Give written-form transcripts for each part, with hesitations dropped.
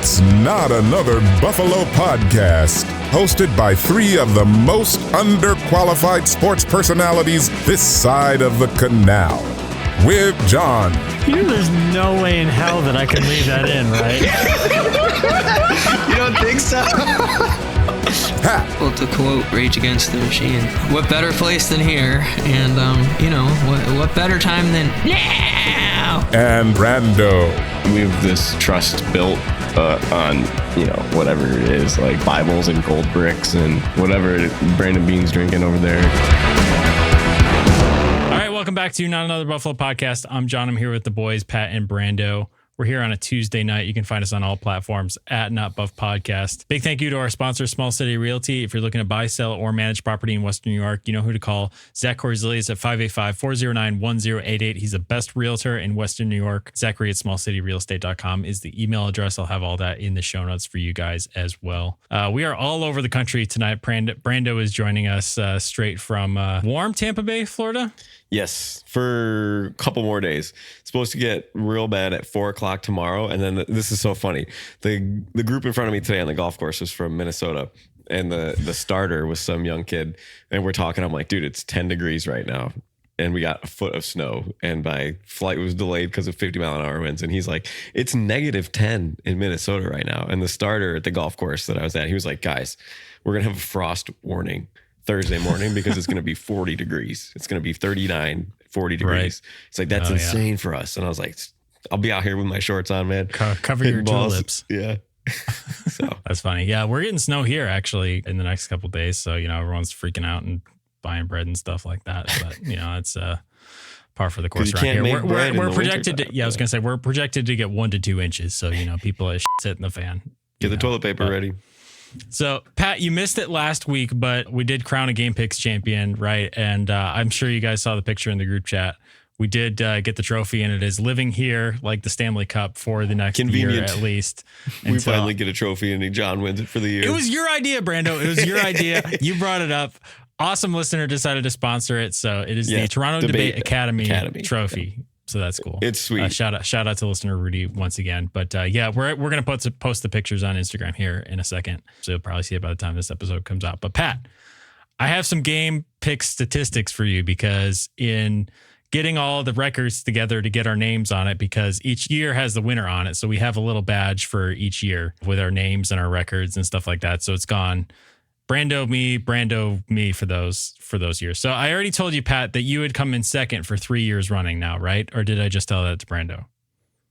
It's Not Another Buffalo Podcast, hosted by three of the most underqualified sports personalities this side of the canal. With John. There's no way in hell that I can leave that in, right? You don't think so? Pat. Well, to quote Rage Against the Machine, what better place than here? And, what better time than now? And Brando. We have this trust built on, whatever it is, like Bibles and gold bricks and whatever Brandon Bean's drinking over there. All right, welcome back to Not Another Buffalo Podcast. I'm John. I'm here with the boys, Pat and Brando. We're here on a Tuesday night. You can find us on all platforms at Not Buff Podcast. Big thank you to our sponsor, Small City Realty. If you're looking to buy, sell, or manage property in Western New York, you know who to call. Zach Korzelius at 585-409-1088. He's the best realtor in Western New York. Zachary at smallcityrealestate.com is the email address. I'll have all that in the show notes for you guys as well. We are all over the country tonight. Brando is joining us straight from warm Tampa Bay, Florida. Yes, for a couple more days. It's supposed to get real bad at 4 o'clock tomorrow. And then this is so funny. The group in front of me today on the golf course was from Minnesota. And the starter was some young kid. And we're talking. I'm like, dude, it's 10 degrees right now. And we got a foot of snow. And my flight was delayed because of 50-mile-an-hour winds. And he's like, it's -10 in Minnesota right now. And the starter at the golf course that I was at, he was like, guys, we're going to have a frost warning Thursday morning because it's going to be 40 degrees. It's going to be 39, 40 degrees. Right. It's like, that's insane for us. And I was like, I'll be out here with my shorts on, man. Cover your tulips. Yeah. So that's funny. Yeah, we're getting snow here actually in the next couple of days. So, everyone's freaking out and buying bread and stuff like that. But, it's par for the course around here. We're projected to, I was going to say, we're projected to get 1 to 2 inches. So, people are hitting the fan. Get the toilet paper ready. So, Pat, you missed it last week, but we did crown a Game Picks champion, right? And I'm sure you guys saw the picture in the group chat. We did get the trophy, and it is living here like the Stanley Cup for the next year at least. We finally get a trophy, and John wins it for the year. It was your idea, Brando. It was your idea. You brought it up. Awesome listener decided to sponsor it. So it is the Toronto Debate Academy trophy. Yeah. So that's cool. It's sweet. Shout out to listener Rudy once again. But we're going to post the pictures on Instagram here in a second. So you'll probably see it by the time this episode comes out. But Pat, I have some game pick statistics for you because in getting all the records together to get our names on it, because each year has the winner on it. So we have a little badge for each year with our names and our records and stuff like that. So it's gone Brando, me for those years. So I already told you, Pat, that you had come in second for 3 years running now, right? Or did I just tell that to Brando?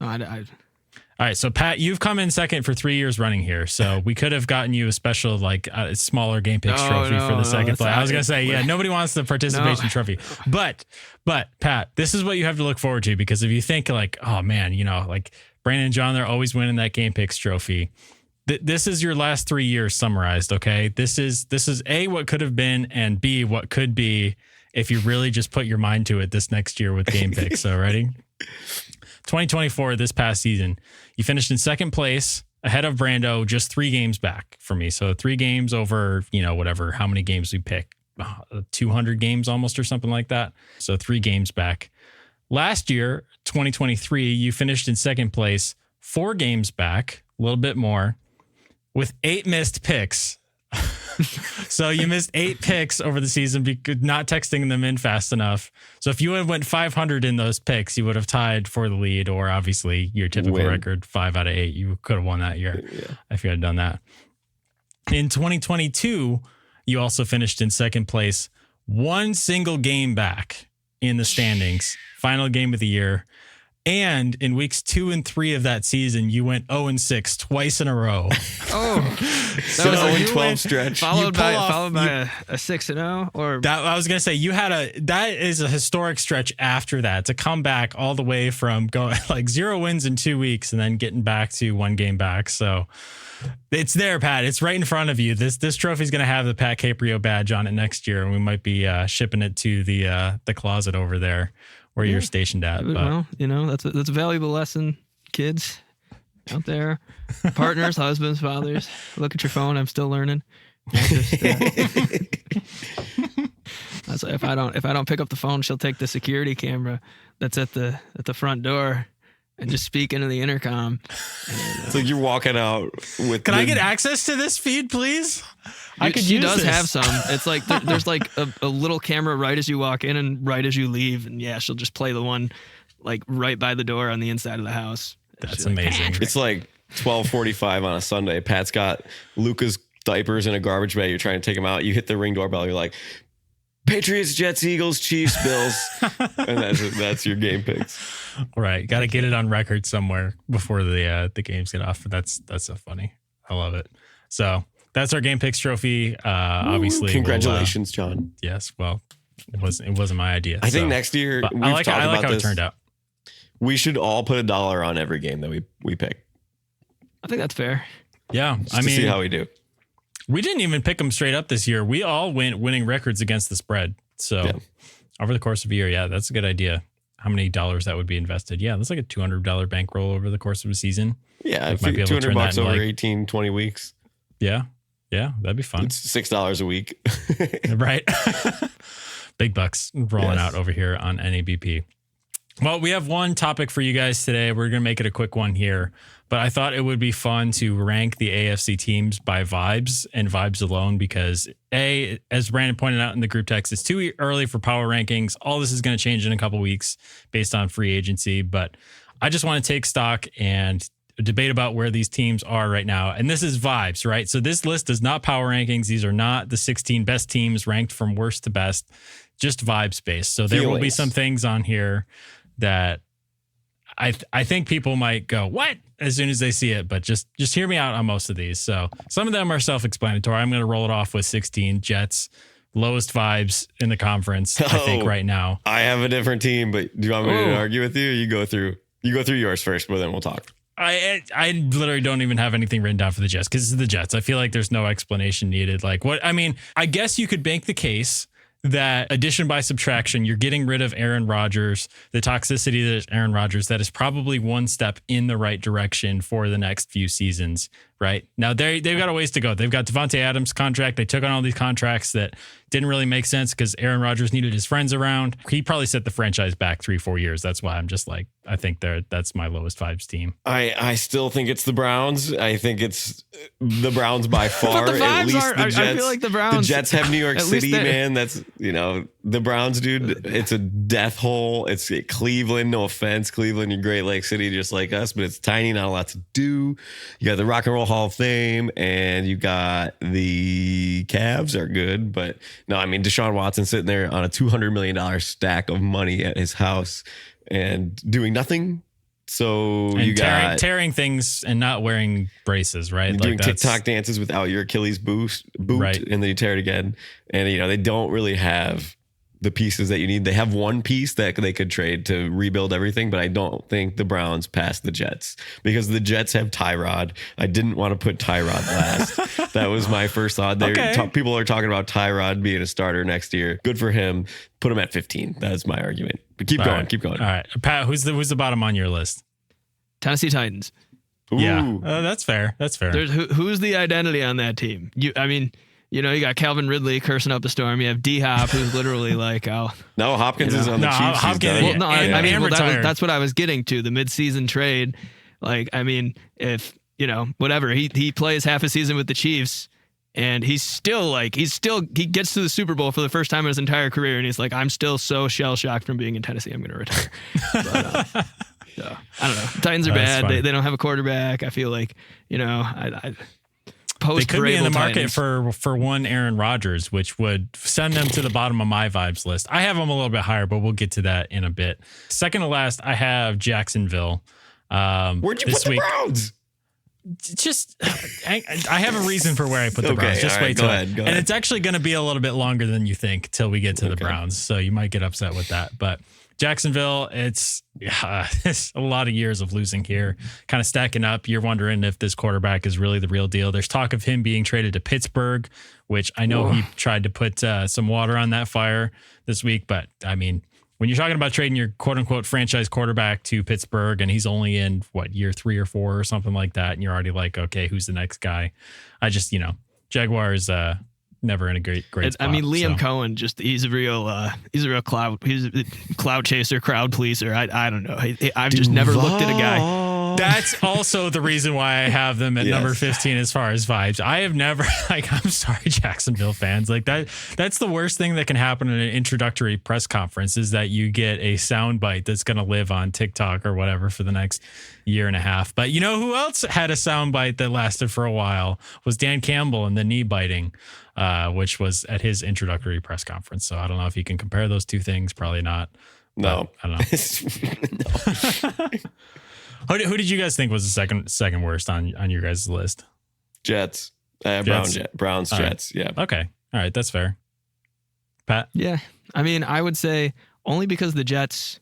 I All right. So Pat, you've come in second for 3 years running here. So we could have gotten you a special, smaller Game Picks trophy for the second play. I was going to say, nobody wants the participation trophy, but Pat, this is what you have to look forward to, because if you think oh man, Brandon and John, they're always winning that Game Picks trophy. This is your last 3 years summarized, okay? This is A, what could have been, and B, what could be if you really just put your mind to it this next year with Game Picks. So ready? 2024, this past season, you finished in second place ahead of Brando, just 3 games back for me. So 3 games over, whatever, how many games we pick, 200 games almost or something like that. So 3 games back. Last year, 2023, you finished in second place, 4 games back, a little bit more, with 8 missed picks. So you missed 8 picks over the season because not texting them in fast enough. So if you had went 500 in those picks, you would have tied for the lead, or obviously your typical record, 5 out of 8. You could have won that year if you had done that. In 2022, you also finished in second place, 1 single game back in the standings, final game of the year. And in weeks 2 and 3 of that season, you went 0-6 twice in a row. Oh, that was a 12 stretch. Followed by a 6-0, or that. I was gonna say that is a historic stretch after that to come back all the way from going 0 wins in 2 weeks and then getting back to 1 game back. So it's there, Pat. It's right in front of you. This trophy is gonna have the Pat Caprio badge on it next year, and we might be shipping it to the closet over there where you're stationed at. But. Well, that's a valuable lesson, kids out there, partners, husbands, fathers. Look at your phone. I'm still learning. That's if I don't pick up the phone, she'll take the security camera that's at the front door and just speak into the intercom. It's like you're walking out with. Can I get access to this feed, please? She does have some. It's like there's like a little camera right as you walk in and right as you leave, and yeah, she'll just play the one like right by the door on the inside of the house. That's amazing. Like, it's like 12:45 on a Sunday. Pat's got Luca's diapers in a garbage bag. You're trying to take him out. You hit the Ring doorbell. You're like, Patriots, Jets, Eagles, Chiefs, Bills, and that's your game picks. Right, got to get it on record somewhere before the games get off. That's so funny. I love it. So that's our game picks trophy. Obviously, congratulations, John. Yes, well, it wasn't my idea. I think next year I like how it turned out. We should all put $1 on every game that we pick. I think that's fair. Yeah, to see how we do. We didn't even pick them straight up this year. We all went winning records against the spread. So over the course of a year, yeah, that's a good idea. How many dollars that would be invested? Yeah, that's like a $200 bankroll over the course of a season. Yeah, $200 over 18, 20 weeks. Yeah, that'd be fun. It's $6 a week. Right. Big bucks rolling out over here on NABP. Well, we have one topic for you guys today. We're going to make it a quick one here, but I thought it would be fun to rank the AFC teams by vibes and vibes alone because, as Brandon pointed out in the group text, it's too early for power rankings. All this is going to change in a couple weeks based on free agency, but I just want to take stock and debate about where these teams are right now. And this is vibes, right? So this list is not power rankings. These are not the 16 best teams ranked from worst to best, just vibes based. So there will be some things on here that I think people might go, what? As soon as they see it, but just hear me out on most of these. So some of them are self-explanatory. I'm going to roll it off with 16 Jets, lowest vibes in the conference, I think right now. I have a different team, but do you want me to argue with you? You go through yours first, but then we'll talk. I literally don't even have anything written down for the Jets because it's the Jets. I feel like there's no explanation needed. Like what? I mean, I guess you could make the case that addition by subtraction, you're getting rid of Aaron Rodgers, the toxicity that is Aaron Rodgers, that is probably one step in the right direction for the next few seasons, right? Now, they've got a ways to go. They've got Devontae Adams' contract. They took on all these contracts that didn't really make sense because Aaron Rodgers needed his friends around. He probably set the franchise back 3-4 years. That's why I'm just like, I think that's my lowest vibes team. I still think it's the Browns. I think it's the Browns by far. At least the Jets. I feel like the Jets have New York City, man. That's, the Browns, dude. It's a death hole. It's Cleveland. No offense, Cleveland, you're Great Lake City, just like us, but it's tiny, not a lot to do. You got the Rock and Roll Hall of Fame, and you got the Cavs are good, but no, I mean Deshaun Watson sitting there on a $200 million stack of money at his house and doing nothing. So and you got tearing things and not wearing braces, right? Doing TikTok dances without your Achilles boot, right. And then you tear it again. And they don't really have the pieces that you need. They have one piece that they could trade to rebuild everything, but I don't think the Browns pass the Jets because the Jets have Tyrod. I didn't want to put Tyrod last. That was my first thought. People are talking about Tyrod being a starter next year. Good for him. Put him at 15. That is my argument. But keep going. All right, Pat, who's the bottom on your list? Tennessee Titans. Ooh. Yeah, that's fair. Who's the identity on that team? You got Calvin Ridley cursing up a storm. You have D-Hop, who's literally like, no, Hopkins is on the Chiefs. That's what I was getting to, the midseason trade. Like, I mean, if, whatever, he plays half a season with the Chiefs and he gets to the Super Bowl for the first time in his entire career. And he's like, I'm still so shell-shocked from being in Tennessee, I'm going to retire. But, so, I don't know. Titans are bad. They don't have a quarterback. I feel like, they could be in the market for one Aaron Rodgers, which would send them to the bottom of my vibes list. I have them a little bit higher, but we'll get to that in a bit. Second to last, I have Jacksonville. Where'd you put the Browns? Just, I have a reason for where I put the Browns. Just wait till it. And it's actually going to be a little bit longer than you think till we get to the Browns. So you might get upset with that. But Jacksonville, it's a lot of years of losing here, kind of stacking up. You're wondering if this quarterback is really the real deal. There's talk of him being traded to Pittsburgh, which I know he tried to put some water on that fire this week. But I mean, when you're talking about trading your quote unquote franchise quarterback to Pittsburgh and he's only in year 3 or 4 or something like that, and you're already like, okay, who's the next guy? I just, Jaguars, never in a great spot. I mean, Liam Cohen, he's a real cloud chaser, crowd pleaser. I don't know. I've just never looked at a guy. That's also the reason why I have them at number 15 as far as vibes. I have never, I'm sorry, Jacksonville fans. That's the worst thing that can happen in an introductory press conference is that you get a soundbite that's going to live on TikTok or whatever for the next year and a half. But you know who else had a soundbite that lasted for a while was Dan Campbell and the knee biting, which was at his introductory press conference. So I don't know if you can compare those two things. Probably not. No, I don't know. No. Who did you guys think was the second worst on your guys' list? Jets. Browns, Jets. Right. Yeah. Okay. All right. That's fair. Pat? Yeah. I mean, I would say only because the Jets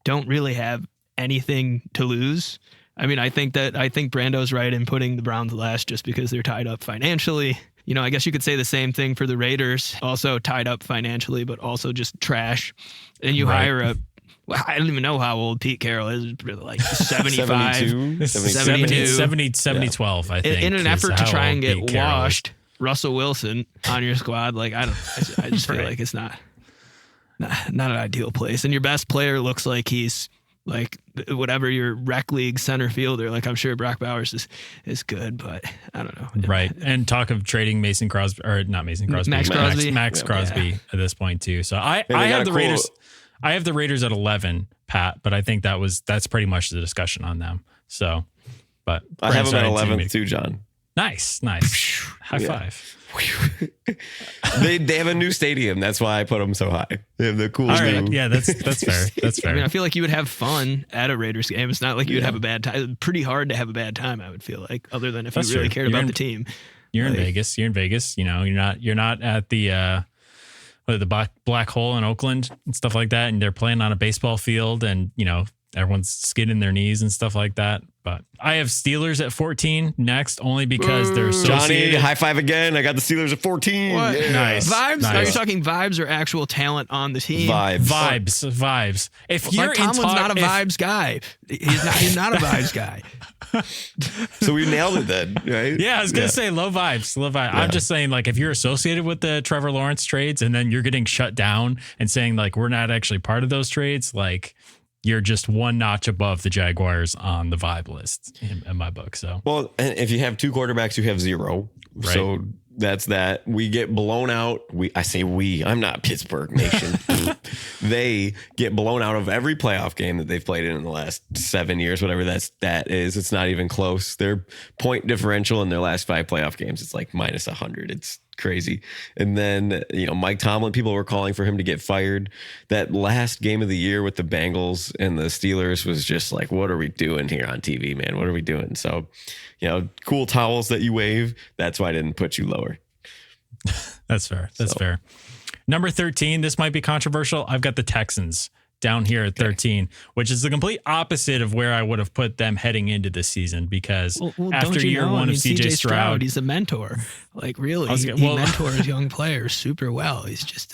don't really have anything to lose. I mean, I think Brando's right in putting the Browns last just because they're tied up financially. You know, I guess you could say the same thing for the Raiders, also tied up financially, but also just trash. And you hire I don't even know how old Pete Carroll is, like 75, 70, 12, I think. In an effort to try and get washed Russell Wilson on your squad, I just feel like it's not an ideal place. And your best player looks like he's like whatever your rec league center fielder. Like I'm sure Brock Bowers is good, but I don't know. Right. And talk of trading Mason Crosby, or not Mason Crosby, Max Crosby at this point too. So I have the Raiders. I have the Raiders at 11, Pat, but I think that's pretty much the discussion on them. So, but I have them at 11 too, John. Nice. High five. They have a new stadium. That's why I put them so high. They have the coolest new. Yeah, that's fair. That's fair. I mean, I feel like you would have fun at a Raiders game. It's not like you would have a bad time. It's pretty hard to have a bad time, I would feel like, other than if you really cared about the team. You're in Vegas. You're in Vegas. You know, you're not at the black hole in Oakland and stuff like that. And they're playing on a baseball field and, you know, everyone's skidding their knees and stuff like that. But I have Steelers at 14 next, only because they're associated. Johnny, high five again. I got the Steelers at 14. What? Yeah. Nice. Vibes? Nice. Are you talking vibes or actual talent on the team? Vibes. If you're Tomlin's not a vibes guy. He's not a vibes guy. So we nailed it then, right? Yeah, I was gonna say low vibes. Yeah. I'm just saying, like, if you're associated with the Trevor Lawrence trades and then you're getting shut down and saying like we're not actually part of those trades, like you're just one notch above the Jaguars on the vibe list in my book. So, well, and if you have two quarterbacks, you have zero. Right. So that's that. We get blown out. I say we. I'm not Pittsburgh Nation. They get blown out of every playoff game that they've played in the last 7 years, whatever that is. It's not even close. Their point differential in their last 5 playoff games, it's like minus 100. It's crazy. And then, you know, Mike Tomlin, people were calling for him to get fired. That last game of the year with the Bengals and the Steelers was just like, what are we doing here on TV, man? What are we doing? So, you know, cool towels that you wave. That's why I didn't put you lower. That's fair. That's fair. Number 13, this might be controversial. I've got the Texans down here at 13, which is the complete opposite of where I would have put them heading into this season because after year one of CJ Stroud, he's a mentor. Like really, he mentors young players super well. He's just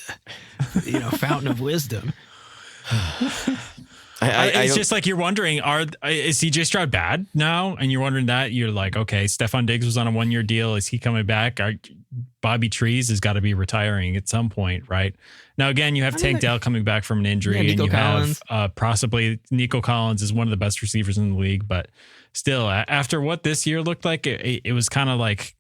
a fountain of wisdom. It's just like you're wondering, is CJ Stroud bad now? And you're wondering that. You're like, okay, Stephon Diggs was on a 1-year deal. Is he coming back? Bobby Trees has got to be retiring at some point, right? Now, again, you have Tank Dell coming back from an injury, and you Collins. Have possibly Nico Collins is one of the best receivers in the league. But still, after what this year looked like, it was kind of like,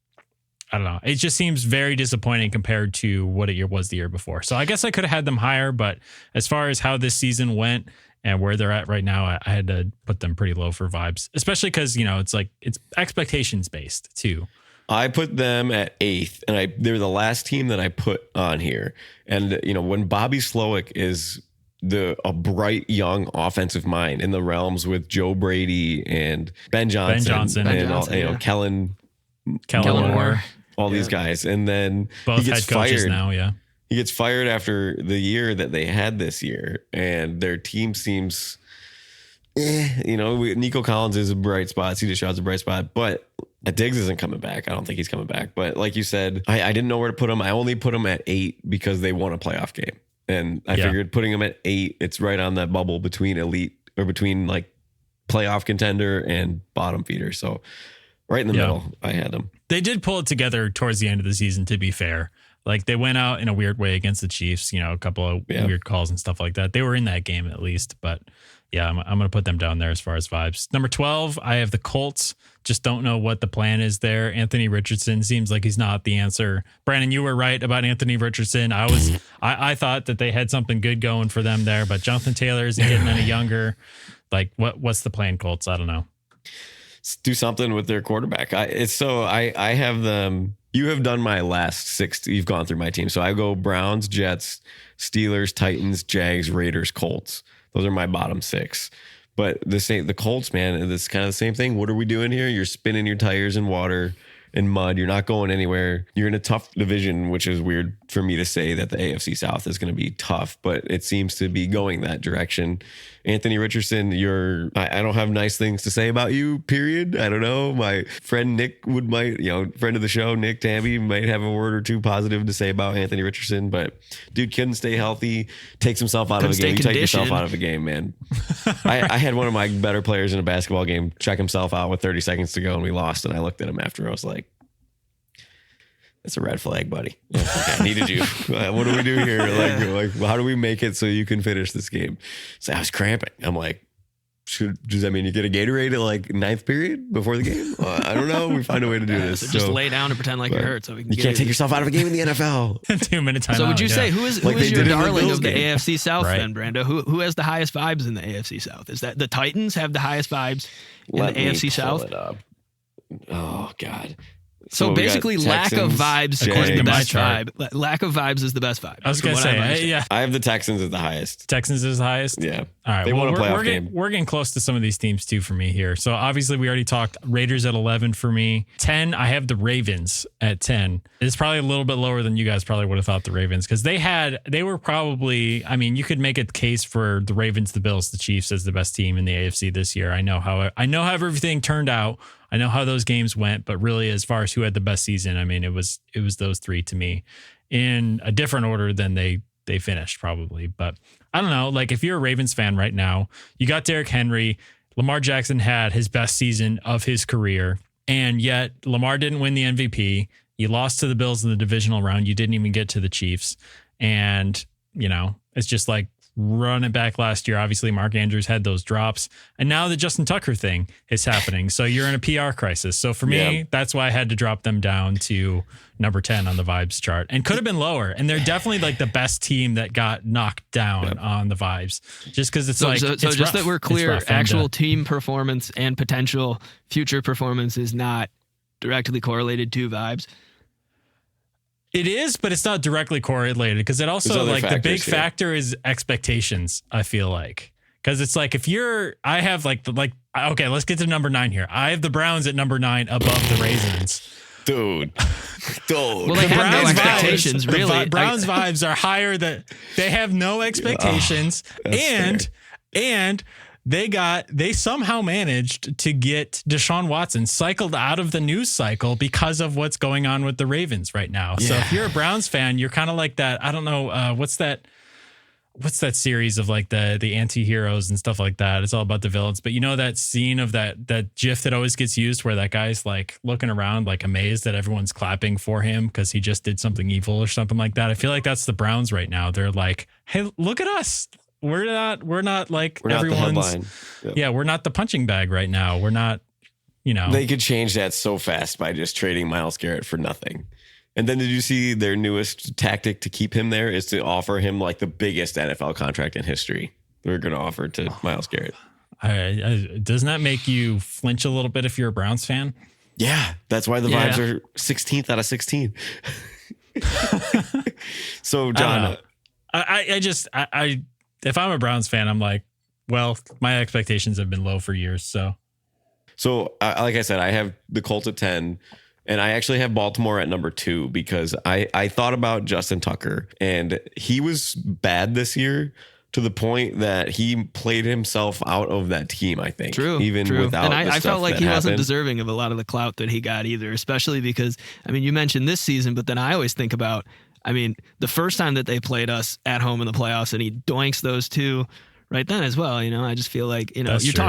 I don't know. It just seems very disappointing compared to what it was the year before. So I guess I could have had them higher, but as far as how this season went and where they're at right now, I had to put them pretty low for vibes, especially because, you know, it's expectations based too. I put them at 8th, and they're the last team that I put on here. And, you know, when Bobby Slowick is a bright young offensive mind in the realms with Joe Brady and Ben Johnson and Kellen Moore, all these guys. And then both he gets head coaches fired now, yeah. He gets fired after the year that they had this year, and their team seems, Nico Collins is a bright spot. CJ Stroud's a bright spot, but Diggs isn't coming back. I don't think he's coming back. But like you said, I didn't know where to put him. I only put him at 8 because they won a playoff game. And I figured putting him at 8, it's right on that bubble between elite or between like playoff contender and bottom feeder. So right in the middle, I had them. They did pull it together towards the end of the season, to be fair. Like they went out in a weird way against the Chiefs, a couple of weird calls and stuff like that. They were in that game at least, but yeah, I'm going to put them down there as far as vibes. Number 12, I have the Colts. Just don't know what the plan is there. Anthony Richardson seems like he's not the answer. Brandon, you were right about Anthony Richardson. I thought that they had something good going for them there, but Jonathan Taylor isn't getting any younger. Like what's the plan, Colts? I don't know. Do something with their quarterback. I have them. You have done my last 6. You've gone through my team. So I go Browns, Jets, Steelers, Titans, Jags, Raiders, Colts. Those are my bottom 6. But the Colts, man, it's kind of the same thing. What are we doing here? You're spinning your tires in water and mud. You're not going anywhere. You're in a tough division, which is weird for me to say that the AFC South is going to be tough, but it seems to be going that direction. Anthony Richardson, I don't have nice things to say about you, period. I don't know. My friend Nick friend of the show, Nick Tamby, might have a word or two positive to say about Anthony Richardson, but dude couldn't stay healthy, takes himself out of a game. You take yourself out of a game, man. I had one of my better players in a basketball game check himself out with 30 seconds to go and we lost. And I looked at him after. I was like, that's a red flag, buddy. I needed you. What do we do here? Like, how do we make it so you can finish this game? So I was cramping. I'm like, does that mean you get a Gatorade at like 9th period before the game? I don't know. We find a way to do this. So just lay down and pretend like you're hurt. So we can you can't take yourself out of a game in the NFL. 2-minute timeout. So would you say who is your darling of the AFC South then, Brando? Who has the highest vibes in the AFC South? Is that the Titans have the highest vibes in the AFC South? It up. Oh God. So basically, lack of vibes is the best vibe. Lack of vibes is the best vibe. I was going to say, I have the Texans as the highest. Texans is the highest? Yeah. All right. They won a playoff game. We're getting close to some of these teams, too, for me here. So obviously, we already talked Raiders at 11 for me. 10, I have the Ravens at 10. It's probably a little bit lower than you guys probably would have thought the Ravens, because they were probably, you could make a case for the Ravens, the Bills, the Chiefs as the best team in the AFC this year. I know how everything turned out. I know how those games went, but really, as far as who had the best season, it was those 3 to me, in a different order than they finished probably. But I don't know. Like if you're a Ravens fan right now, you got Derrick Henry, Lamar Jackson had his best season of his career, and yet Lamar didn't win the MVP. You lost to the Bills in the divisional round. You didn't even get to the Chiefs, and it's just like running back last year. Obviously, Mark Andrews had those drops, and now the Justin Tucker thing is happening. So you're in a PR crisis. So for me, that's why I had to drop them down to number 10 on the vibes chart, and could have been lower. And they're definitely like the best team that got knocked down on the vibes, just because it's just rough. That we're clear, actual team performance and potential future performance is not directly correlated to vibes. It is, but it's not directly correlated, because it also the big factor is expectations. I feel like, because it's like I have okay, let's get to number 9 here. I have the Browns at number 9 above the Raisins. Dude. Well, they have no expectations, really. The Browns vibes are higher than they have no expectations, and they somehow managed to get Deshaun Watson cycled out of the news cycle because of what's going on with the Ravens right now. Yeah. So if you're a Browns fan, you're kind of like that. I don't know. What's that series of like the anti-heroes and stuff like that? It's all about the villains. But that scene of that GIF that always gets used where that guy's like looking around, like amazed that everyone's clapping for him because he just did something evil or something like that. I feel like that's the Browns right now. They're like, hey, look at us. We're not like everyone's. We're not the punching bag right now. We're not, They could change that so fast by just trading Myles Garrett for nothing. And then did you see their newest tactic to keep him there is to offer him like the biggest NFL contract in history? They're going to offer to Myles Garrett. Doesn't that make you flinch a little bit if you're a Browns fan? Yeah, that's why the vibes are 16th out of 16. So, John, if I'm a Browns fan, I'm like, well, my expectations have been low for years. So like I said, I have the Colts at 10, and I actually have Baltimore at number 2 because I thought about Justin Tucker, and he was bad this year to the point that he played himself out of that team, I think. True. Without and I felt like he wasn't happened. Deserving of a lot of the clout that he got either, especially because, you mentioned this season, but then I always think about, the first time that they played us at home in the playoffs and he doinks those 2 right then as well. I just feel like, That's you're true.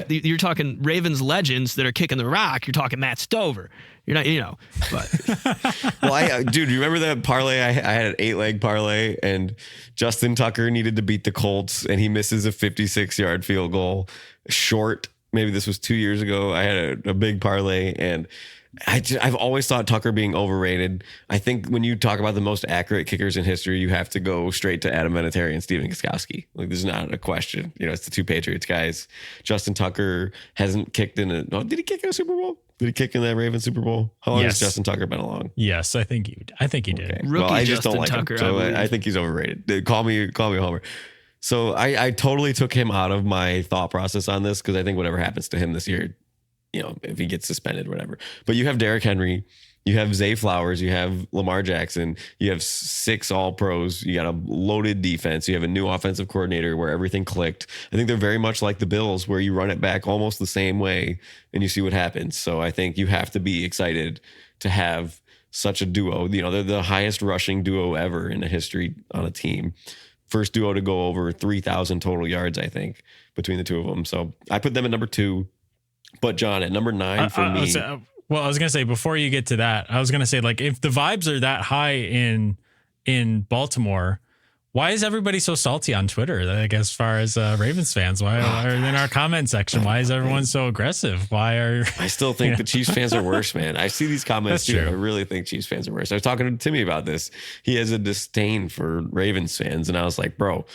you're talking Ravens legends that are kicking the rock. You're talking Matt Stover. You're not, but. Well, dude, you remember that parlay? I had an 8-leg parlay, and Justin Tucker needed to beat the Colts, and he misses a 56-yard field goal short. Maybe this was 2 years ago. I had a big parlay, and I've always thought Tucker being overrated. I think when you talk about the most accurate kickers in history, you have to go straight to Adam Vinatieri and Steven Gostkowski. Like, there's not a question. It's the two Patriots guys. Justin Tucker hasn't kicked in did he kick in a Super Bowl? Did he kick in that Ravens Super Bowl? How long has Justin Tucker been along? Yes, I think he did. Okay. Well, I just don't like Tucker, him. So I think he's overrated. Call me a homer. So I totally took him out of my thought process on this, because I think whatever happens to him this year, if he gets suspended, whatever. But you have Derrick Henry, you have Zay Flowers, you have Lamar Jackson, you have 6 All-Pros, you got a loaded defense, you have a new offensive coordinator where everything clicked. I think they're very much like the Bills, where you run it back almost the same way and you see what happens. So I think you have to be excited to have such a duo. They're the highest rushing duo ever in the history on a team. First duo to go over 3,000 total yards, I think, between the two of them. So I put them at number 2. But John, at number 9 for me. Well, I was going to say, before you get to that, I was going to say, like, if the vibes are that high in Baltimore, why is everybody so salty on Twitter? Like, as far as Ravens fans, why are in our comment section? Why is everyone so aggressive? I still think the Chiefs fans are worse, man. I see these comments too. I really think Chiefs fans are worse. I was talking to Timmy about this. He has a disdain for Ravens fans, and I was like, bro,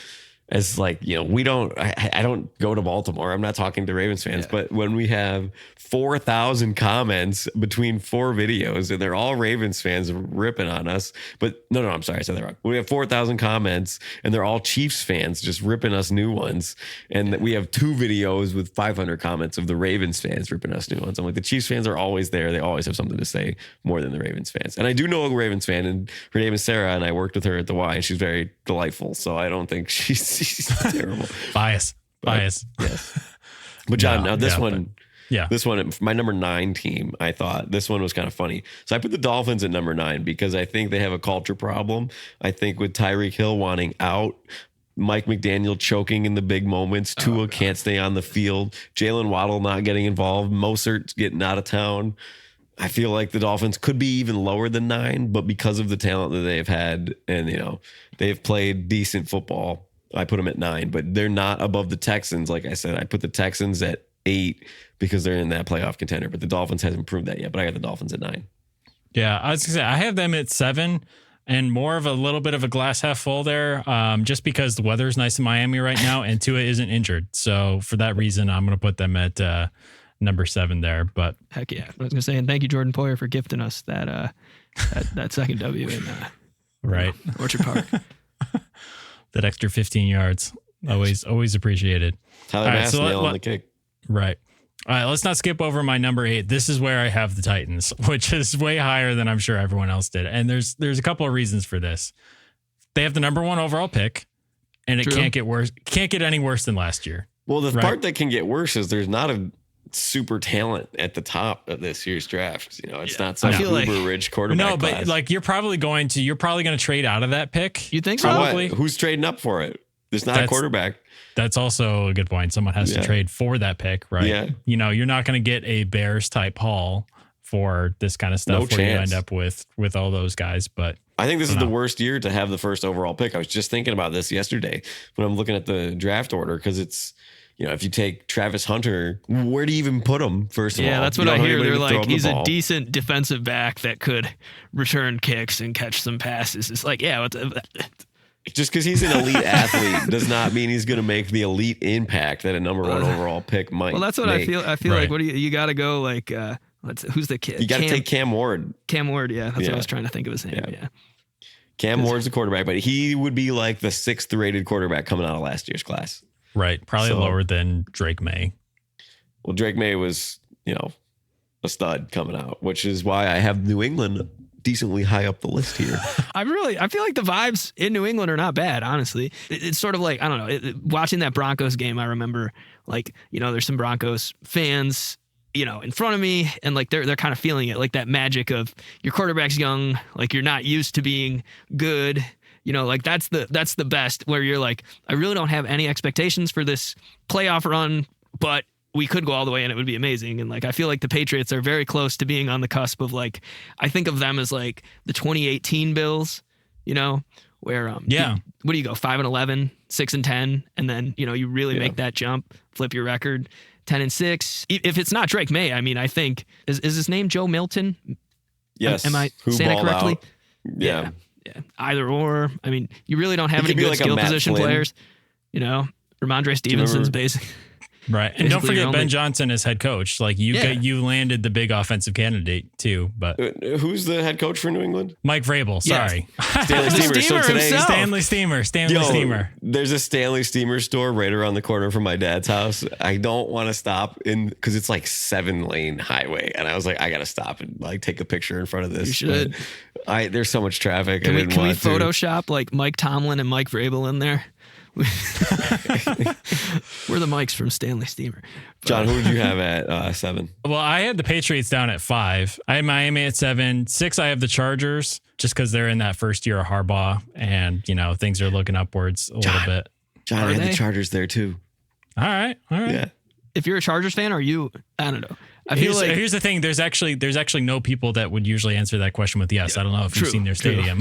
as like, we don't, I don't go to Baltimore. I'm not talking to Ravens fans, but when we have 4,000 comments between 4 videos and they're all Ravens fans ripping on us, but no, I'm sorry. I said that wrong. We have 4,000 comments and they're all Chiefs fans just ripping us new ones. And we have 2 videos with 500 comments of the Ravens fans ripping us new ones. I'm like, the Chiefs fans are always there. They always have something to say more than the Ravens fans. And I do know a Ravens fan, and her name is Sarah, and I worked with her at the Y, and she's very delightful. So I don't think she's terrible. Bias. Yes. But John, now this one, my number 9 team, I thought this one was kind of funny. So I put the Dolphins at number 9 because I think they have a culture problem. I think with Tyreek Hill wanting out, Mike McDaniel choking in the big moments, Tua can't stay on the field, Jalen Waddle not getting involved, Mosert's getting out of town. I feel like the Dolphins could be even lower than 9, but because of the talent that they've had and, they've played decent football, I put them at 9, but they're not above the Texans. Like I said, I put the Texans at 8 because they're in that playoff contender, but the Dolphins hasn't proved that yet. But I got the Dolphins at 9. Yeah, I was gonna say I have them at 7, and more of a little bit of a glass half full there, just because the weather is nice in Miami right now, and Tua isn't injured. So for that reason, I'm gonna put them at number 7 there. But heck yeah, I was gonna say, and thank you, Jordan Poyer, for gifting us that second W in right Orchard Park. That extra 15 yards. Always appreciated. Tyler Bass nailing the kick. Right. All right, let's not skip over my number 8. This is where I have the Titans, which is way higher than I'm sure everyone else did. And there's a couple of reasons for this. They have the number 1 overall pick, and it can't get worse. Can't get any worse than last year. Well, the part that can get worse is there's not a super talent at the top of this year's draft. It's not some uber-rich quarterback No, but class. like you're probably going to trade out of that pick. You think so? Probably. Who's trading up for it? There's not a quarterback. That's also a good point. Someone has to trade for that pick, right? Yeah. You're not going to get a Bears type haul for this kind of stuff where you end up with all those guys. But I think this is the worst year to have the first overall pick. I was just thinking about this yesterday when I'm looking at the draft order, because it's, if you take Travis Hunter, where do you even put him, first of all? Yeah, that's what I hear. They're like, he's a decent defensive back that could return kicks and catch some passes. It's like, just because he's an elite athlete does not mean he's going to make the elite impact that a number 1 overall pick might. Well, that's what I feel. I feel like, what do you got to go like, who's the kid? You got to take Cam Ward. Cam Ward, yeah. That's what I was trying to think of his name, yeah. Cam Ward's the quarterback, but he would be like the 6th rated quarterback coming out of last year's class. Right. Probably lower than Drake May. Well, Drake May was, a stud coming out, which is why I have New England decently high up the list here. I feel like the vibes in New England are not bad, honestly. It's sort of like, I don't know, watching that Broncos game, I remember like, there's some Broncos fans, in front of me, and like they're kind of feeling it, like that magic of your quarterback's young, like you're not used to being good. Like that's the best, where you're like, I really don't have any expectations for this playoff run, but we could go all the way and it would be amazing. And like, I feel like the Patriots are very close to being on the cusp of like, I think of them as like the 2018 Bills, where, what do you go? 5-11, 6-10. And then, you really make that jump, flip your record 10-6. If it's not Drake May, I mean, I think, is his name Joe Milton? Yes. Am I Who saying it balled correctly? out? Yeah. Either or. I mean, you really don't have any good like skill Matt position Flynn. players. Ramondre Stevenson's basic. Right. And don't forget Ben Johnson as head coach. Like you landed the big offensive candidate too, but who's the head coach for New England? Mike Vrabel. Sorry. Stanley Steemer. So today, Stanley Steemer. There's a Stanley Steemer store right around the corner from my dad's house. I don't want to stop because it's like 7-lane highway. And I was like, I got to stop and like take a picture in front of this. You should. There's so much traffic. Can we Photoshop like Mike Tomlin and Mike Vrabel in there? We're the Mikes from Stanley Steemer. John, who did you have at 7? Well, I had the Patriots down at 5. I had Miami at 7. 6, I have the Chargers, just because they're in that first year of Harbaugh, and things are looking upwards a little bit. John, I had the Chargers there too. All right. Yeah. If you're a Chargers fan, I don't know. I feel here's the thing. There's actually no people that would usually answer that question with yes. I don't know if you've seen their stadium.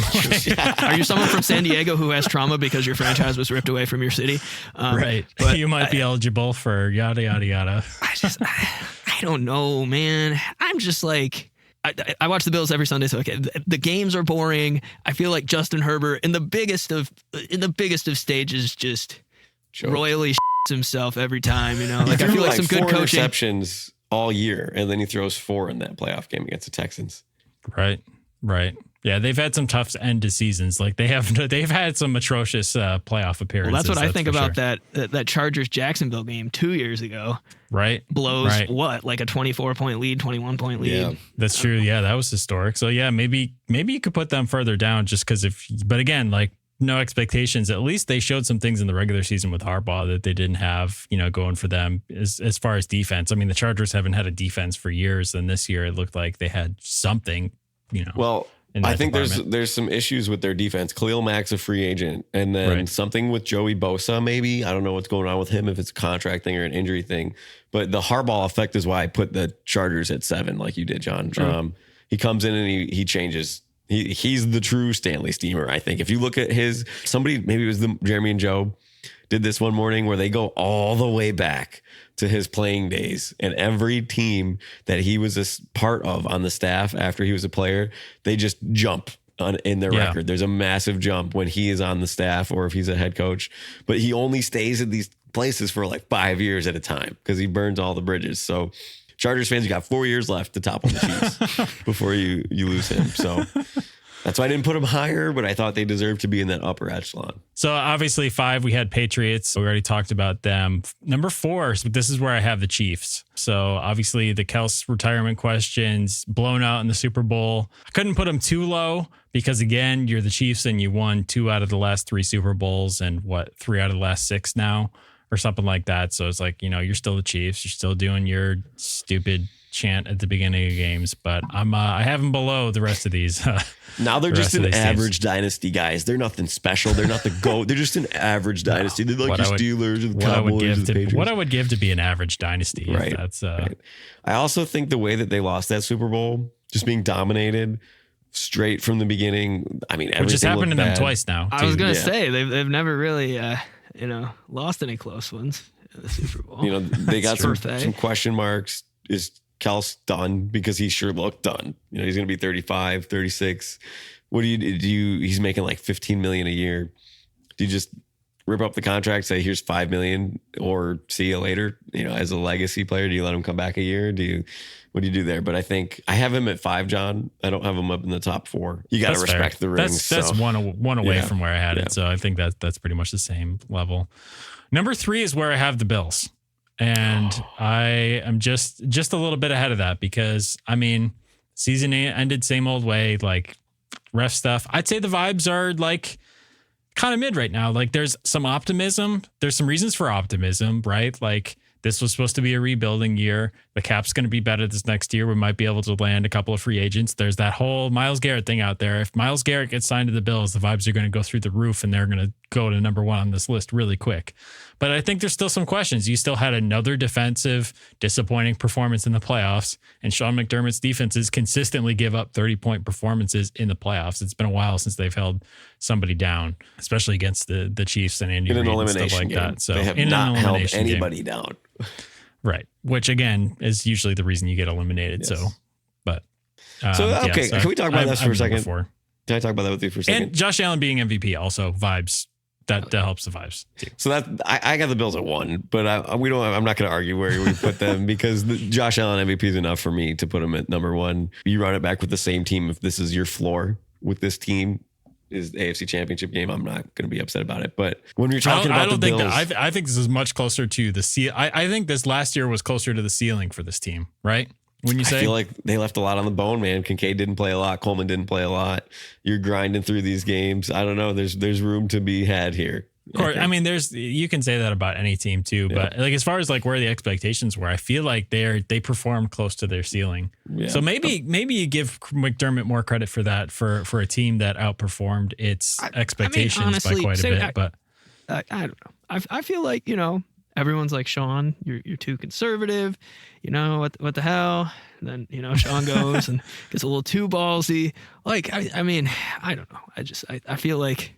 Are you someone from San Diego who has trauma because your franchise was ripped away from your city? Right. But you might be eligible for yada, yada, yada. I don't know, man. I'm just like, I watch the Bills every Sunday. So okay, the games are boring. I feel like Justin Herbert in the biggest of stages just royally himself every time. Like I feel like some good coaching. Interceptions all year, and then he throws 4 in that playoff game against the Texans. Right. Yeah, they've had some tough end to seasons. Like they've had some atrocious playoff appearances. Well, that's what I think about that Chargers Jacksonville game 2 years ago. Right. Blows what, like a 24-point lead, 21-point lead. Yeah, that's true. Yeah, that was historic. So yeah, maybe you could put them further down just because but again, like no expectations. At least they showed some things in the regular season with Harbaugh that they didn't have, going for them as far as defense. I mean, the Chargers haven't had a defense for years, and this year it looked like they had something, Well, I think there's some issues with their defense. Khalil Mack's a free agent, and then something with Joey Bosa, maybe. I don't know what's going on with him, if it's a contract thing or an injury thing. But the Harbaugh effect is why I put the Chargers at 7, like you did, John. Sure. He comes in and he changes. He's the true Stanley Steemer, I think. If you look at somebody, maybe it was Jeremy and Joe, did this one morning where they go all the way back to his playing days, and every team that he was a part of on the staff after he was a player, they just jump in their record. There's a massive jump when he is on the staff or if he's a head coach, but he only stays at these places for like 5 years at a time because he burns all the bridges. So Chargers fans, you got 4 years left to topple the Chiefs before you lose him. So that's why I didn't put them higher, but I thought they deserved to be in that upper echelon. So obviously 5, we had Patriots. We already talked about them. Number 4, so this is where I have the Chiefs. So obviously the Kels retirement questions, blown out in the Super Bowl. I couldn't put them too low because again, you're the Chiefs and you won 2 out of the last 3 Super Bowls and 3 out of the last 6 now or something like that. So it's like, you're still the Chiefs. You're still doing your stupid chant at the beginning of games, but I have them below the rest of these. Now they're just an average dynasty, guys. They're nothing special. They're not the GOAT. They're just an average dynasty. They're like the Steelers and the Cowboys and the Patriots. What I would give to be an average dynasty. Right. Right. I also think the way that they lost that Super Bowl, just being dominated straight from the beginning. I mean, which has happened to them twice now. I was going to say they've never really, lost any close ones in the Super Bowl. They got some question marks. Is Kels done? Because he sure looked done. He's going to be 35, 36. What do you do? He's making like $15 million a year. Do you just rip up the contract, say here's $5 million, or see you later? As a legacy player, do you let him come back a year? What do you do there? But I think I have him at 5, John. I don't have him up in the top 4. You got to respect the rings. That's one away from where I had it. So I think that's pretty much the same level. Number 3 is where I have the Bills. And I am just a little bit ahead of that because, season ended same old way, like ref stuff. I'd say the vibes are like kind of mid right now. Like there's some optimism. There's some reasons for optimism, right? Like This was supposed to be a rebuilding year. The cap's going to be better this next year. We might be able to land a couple of free agents. There's that whole Myles Garrett thing out there. If Myles Garrett gets signed to the Bills, the vibes are going to go through the roof and they're going to go to number 1 on this list really quick. But I think there's still some questions. You still had another defensive, disappointing performance in the playoffs, and Sean McDermott's defenses consistently give up 30-point performances in the playoffs. It's been a while since they've held somebody down, especially against the Chiefs and Andy Reid and stuff like that. So they have not held anybody down. Right. Which again is usually the reason you get eliminated. Yes. Can we talk about this for a second? Can I talk about that with you for a second? And Josh Allen being MVP also vibes. That helps the vibes too. So that I got the Bills at 1, but I'm not going to argue where we put them because Josh Allen MVP is enough for me to put him at number 1. You run it back with the same team. If this is your floor with this team, is the AFC Championship game, I'm not going to be upset about it. But when you're talking about the Bills, I think this is much closer to the ceiling. I think this last year was closer to the ceiling for this team, right? When you say, I feel like they left a lot on the bone, man. Kincaid didn't play a lot. Coleman didn't play a lot. You're grinding through these games. I don't know. There's room to be had here. I mean, you can say that about any team too, but like as far as like where the expectations were, I feel like they performed close to their ceiling. Yeah. So maybe you give McDermott more credit for that for a team that outperformed its expectations honestly, by quite a bit. But I don't know. I feel like everyone's like, Sean, you're too conservative. What the hell? And then Sean goes and gets a little too ballsy. Like I mean, I don't know. I feel like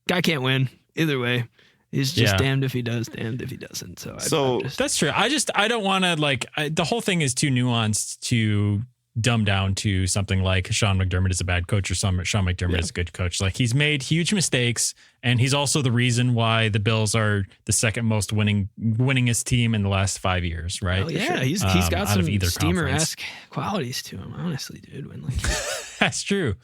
guy can't win. Either way, he's just damned if he does, damned if he doesn't. So that's true. I don't want to the whole thing is too nuanced to dumb down to something like Sean McDermott is a bad coach or Sean McDermott is a good coach. Like he's made huge mistakes, and he's also the reason why the Bills are the second most winningest team in the last 5 years, right? Well, yeah, he's got some Steamer-esque qualities to him, honestly, dude. That's true.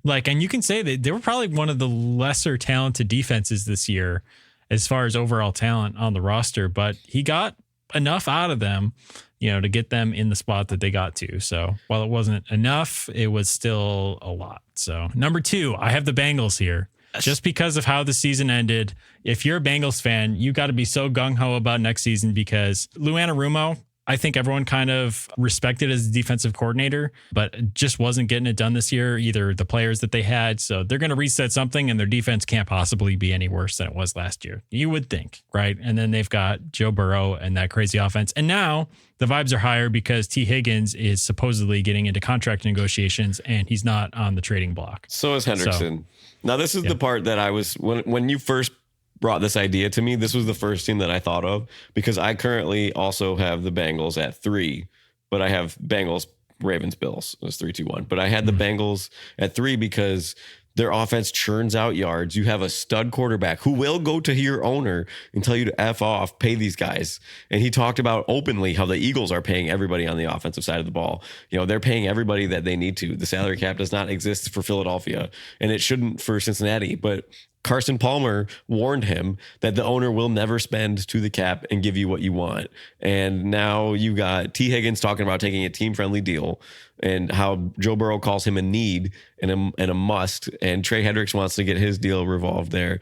And you can say that they were probably one of the lesser talented defenses this year as far as overall talent on the roster, but he got enough out of them, to get them in the spot that they got to. So while it wasn't enough, it was still a lot. So number 2, I have the Bengals here. Just because of how the season ended. If you're a Bengals fan, you got to be so gung-ho about next season because Lou Anarumo, I think everyone kind of respected as a defensive coordinator, but just wasn't getting it done this year, either the players that they had. So they're going to reset something, and their defense can't possibly be any worse than it was last year. You would think, right? And then they've got Joe Burrow and that crazy offense. And now the vibes are higher because T. Higgins is supposedly getting into contract negotiations, and he's not on the trading block. So is Hendrickson. Now, this is the part that I was, when you first brought this idea to me, this was the first team that I thought of because I currently also have the Bengals at 3, but I have Bengals, Ravens, Bills. It was 3-2-1. But I had the Bengals at 3 because their offense churns out yards. You have a stud quarterback who will go to your owner and tell you to F off, pay these guys. And he talked about openly how the Eagles are paying everybody on the offensive side of the ball. They're paying everybody that they need to. The salary cap does not exist for Philadelphia, and it shouldn't for Cincinnati. But Carson Palmer warned him that the owner will never spend to the cap and give you what you want. And now you got T. Higgins talking about taking a team-friendly deal and how Joe Burrow calls him a need and a must. And Trey Hendricks wants to get his deal revolved there.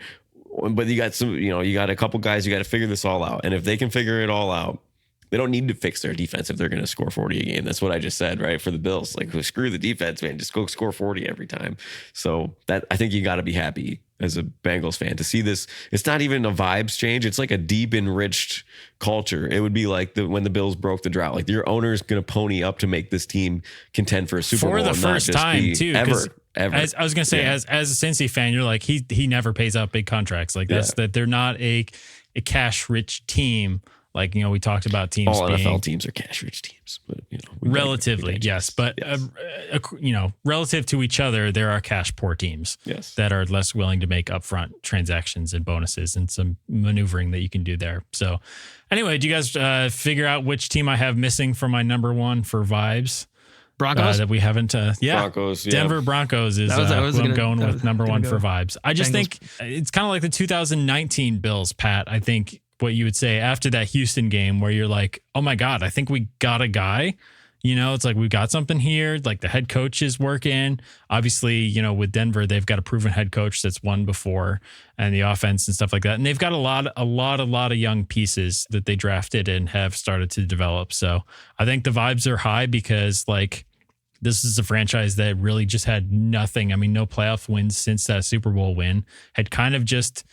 But you got you got a couple guys, you got to figure this all out. And if they can figure it all out, they don't need to fix their defense if they're going to score 40 a game. That's what I just said, right? For the Bills, screw the defense, man. Just go score 40 every time. So that I think you got to be happy as a Bengals fan to see this. It's not even a vibes change. It's like a deep enriched culture. It would be like when the Bills broke the drought. Like your owner is going to pony up to make this team contend for a Super Bowl. For the first time too. Ever. As I was going to say, as a Cincy fan, you're like, he never pays out big contracts. That they're not a cash rich team. We talked about teams. All NFL teams are cash-rich teams, but relatively, yes. But relative to each other, there are cash-poor teams that are less willing to make upfront transactions and bonuses and some maneuvering that you can do there. So, anyway, do you guys figure out which team I have missing for my number 1 for vibes? Broncos that we haven't. Broncos. Yeah. Denver Broncos is who I'm going with number 1 for vibes. I just think it's kind of like the 2019 Bills, Pat. I think what you would say after that Houston game where you're like, oh my God, I think we got a guy It's like we've got something here. Like the head coach is working. Obviously, with Denver, they've got a proven head coach that's won before, and the offense and stuff like that. And they've got a lot of young pieces that they drafted and have started to develop. So I think the vibes are high because like this is a franchise that really just had nothing. I mean, no playoff wins since that Super Bowl win. Had kind of just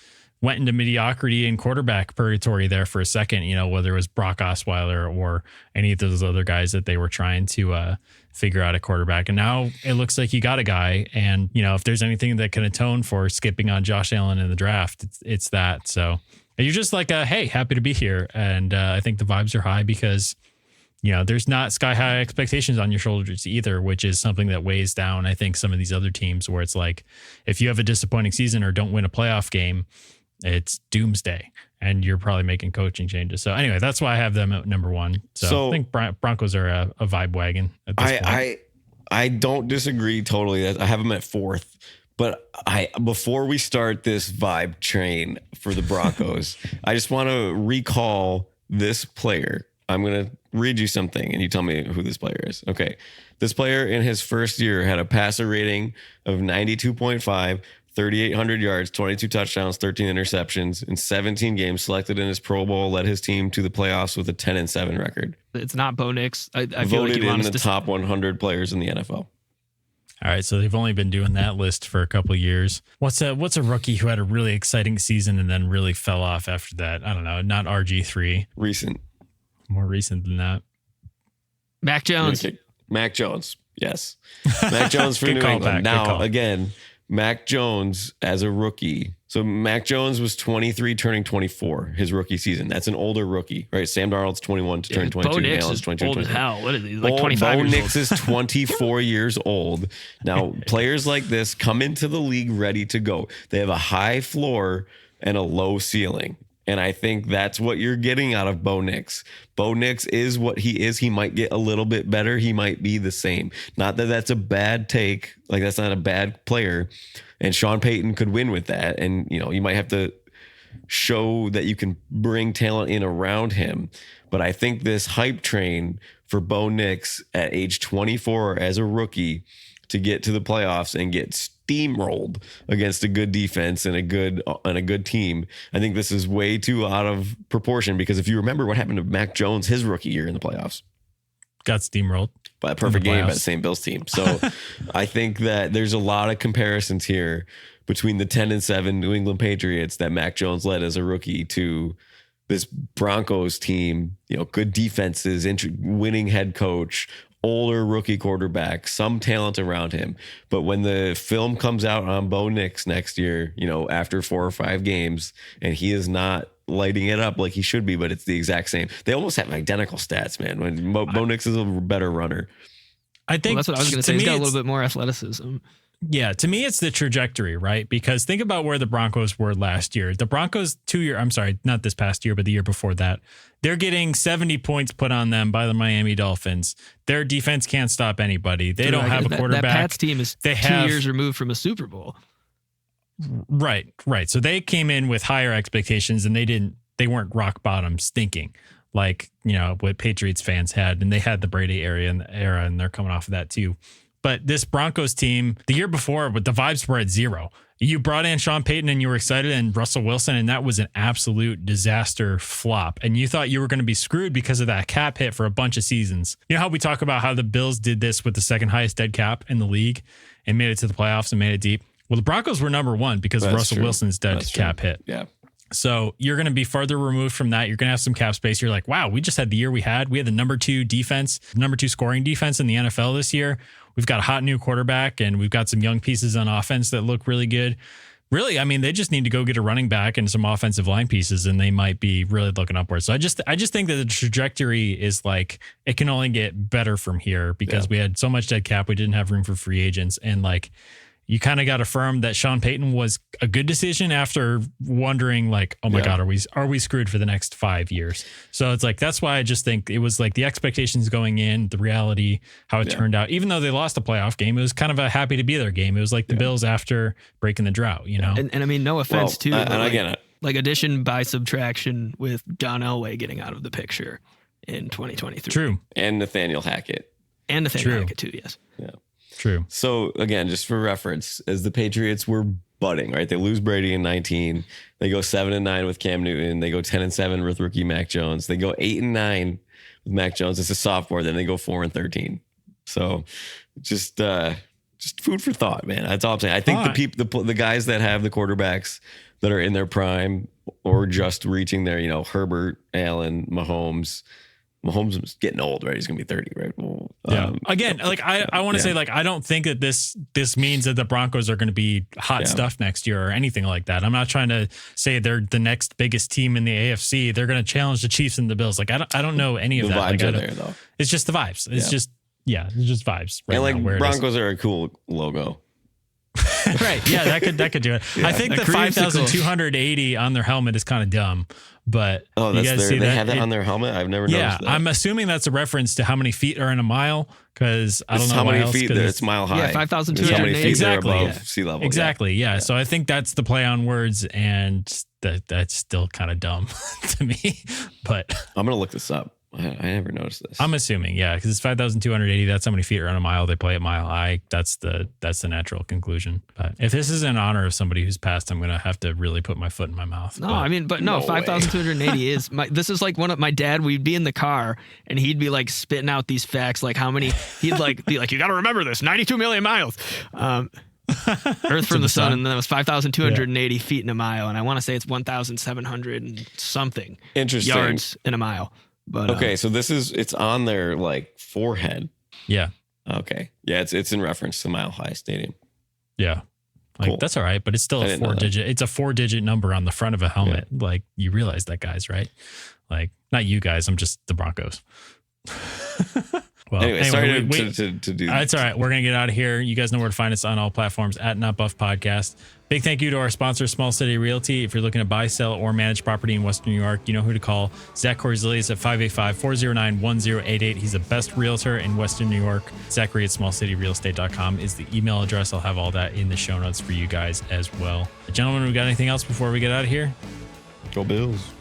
went into mediocrity and quarterback purgatory there for a second, whether it was Brock Osweiler or any of those other guys that they were trying to figure out a quarterback. And now it looks like you got a guy. And, if there's anything that can atone for skipping on Josh Allen in the draft, it's that. So you're just like, hey, happy to be here. And I think the vibes are high because, there's not sky high expectations on your shoulders either, which is something that weighs down, I think, some of these other teams where it's like, if you have a disappointing season or don't win a playoff game, it's doomsday and you're probably making coaching changes. So anyway, that's why I have them at number one. So I think Broncos are a vibe wagon at this point. I don't disagree totally. I have them at fourth, but before we start this vibe train for the Broncos, I just want to recall this player. I'm going to read you something and you tell me who this player is. Okay. This player in his first year had a passer rating of 92.5, 3,800 yards, 22 touchdowns, 13 interceptions in 17 games, selected in his Pro Bowl, led his team to the playoffs with a 10-7 record. It's not Bo Nix. I feel voted like you in the top 100 players in the NFL. All right, so they've only been doing that list for a couple of years. What's a rookie who had a really exciting season and then really fell off after that? I don't know, not RG3. More recent than that. Mac Jones. Mac Jones, yes. Mac Jones for New England. Now, again, Mac Jones as a rookie. So Mac Jones was 23 turning 24 his rookie season. That's an older rookie, right? Sam Darnold's 21 to turn 22. Bo Nix is 22, old as hell. What is he? Like 25 years old. Bo Nix is 24 years old. Now, players like this come into the league ready to go. They have a high floor and a low ceiling. And I think that's what you're getting out of Bo Nix. Bo Nix is what he is. He might get a little bit better. He might be the same. Not that that's a bad take. Like, that's not a bad player. And Sean Payton could win with that. And, you might have to show that you can bring talent in around him. But I think this hype train for Bo Nix at age 24 as a rookie to get to the playoffs and get steamrolled against a good defense and a good team. I think this is way too out of proportion because if you remember what happened to Mac Jones his rookie year in the playoffs, got steamrolled by a perfect game by the same Bills team. So I think that there's a lot of comparisons here between the 10-7 New England Patriots that Mac Jones led as a rookie to this Broncos team, good defenses, winning head coach, older rookie quarterback, some talent around him. But when the film comes out on Bo Nix next year, after 4 or 5 games, and he is not lighting it up like he should be, but it's the exact same. They almost have identical stats, man. When Bo Nix is a better runner. I think that's what I was going to say. He's got a little bit more athleticism. Yeah, to me, it's the trajectory, right? Because think about where the Broncos were last year. The Broncos not this past year, but the year before that, they're getting 70 points put on them by the Miami Dolphins. Their defense can't stop anybody. They don't have a quarterback. That Pats team is 2 years removed from a Super Bowl. Right. So they came in with higher expectations and they weren't rock bottom stinking like, what Patriots fans had. And they had the Brady era and they're coming off of that too. But this Broncos team, the year before, but the vibes were at 0. You brought in Sean Payton and you were excited and Russell Wilson, and that was an absolute disaster flop. And you thought you were going to be screwed because of that cap hit for a bunch of seasons. You know how we talk about how the Bills did this with the second highest dead cap in the league and made it to the playoffs and made it deep? Well, the Broncos were number 1 because of Russell Wilson's dead cap hit. Yeah. So you're going to be farther removed from that. You're going to have some cap space. You're like, wow, we just had the year we had. We had the number 2 scoring defense in the NFL this year. We've got a hot new quarterback and we've got some young pieces on offense that look really good. Really, I mean, they just need to go get a running back and some offensive line pieces and they might be really looking upwards. So I just think that the trajectory is like, it can only get better from here because we had so much dead cap. We didn't have room for free agents. And like, you kind of got affirmed that Sean Payton was a good decision after wondering like, oh my God, are we screwed for the next 5 years? So it's like, that's why I just think it was like the expectations going in, the reality, how it turned out, even though they lost a playoff game, it was kind of a happy to be there game. It was like the Bills after breaking the drought, And I mean, no offense too. And I get it. Like addition by subtraction with John Elway getting out of the picture in 2023. True. And Nathaniel Hackett And Nathaniel Hackett too, yes. Yeah. True. So again, just for reference, as the Patriots were budding, right? They lose Brady in 19. They go 7-9 with Cam Newton. They go 10-7 with rookie Mac Jones. They go 8-9 with Mac Jones as a sophomore. Then they go 4-13. So just food for thought, man. That's all I'm saying. I think the guys that have the quarterbacks that are in their prime or just reaching their, Herbert, Allen, Mahomes is getting old, right? He's going to be 30, right? Well, Again, I want to say, I don't think that this means that the Broncos are going to be hot stuff next year or anything like that. I'm not trying to say they're the next biggest team in the AFC. They're going to challenge the Chiefs and the Bills. I don't know any of that. The vibes are there, though. It's just the vibes. It's just vibes. Right, and Broncos are a cool logo. Right. Yeah, that could do it. I think the 5,280 on their helmet is kind of dumb. But they have that on their helmet. I've never noticed that. I'm assuming that's a reference to how many feet are in a mile, because I don't know how many feet. It's mile high. Yeah, 5,280. Exactly. Above sea level. Exactly. Yeah. So I think that's the play on words, and that's still kind of dumb to me. But I'm gonna look this up. I never noticed this. I'm assuming, because it's 5,280. That's how many feet are on a mile. They play at mile high. That's the natural conclusion. But if this is in honor of somebody who's passed, I'm gonna have to really put my foot in my mouth. No, 5,280 is this is like one of my dad. We'd be in the car and he'd be like spitting out these facts, like how many. He'd be like, you got to remember this: 92 million miles. Earth from the sun, and then it was 5,280 feet in a mile, and I want to say it's 1,700 and something yards in a mile. But okay, so it's on their forehead. Yeah. Okay. Yeah, it's in reference to Mile High Stadium. Yeah. Cool. That's all right, but it's still a 4-digit. It's a 4-digit number on the front of a helmet. Yeah. You realize that, guys, right? Not you guys. I'm just the Broncos. Well, anyway, sorry to do that. It's all right. We're going to get out of here. You guys know where to find us on all platforms at Not Buff Podcast. Big thank you to our sponsor, Small City Realty. If you're looking to buy, sell, or manage property in Western New York, you know who to call. Zach Korzelius at 585-409-1088. He's the best realtor in Western New York. Zachary at smallcityrealestate.com is the email address. I'll have all that in the show notes for you guys as well. Gentlemen, we got anything else before we get out of here? Go Bills.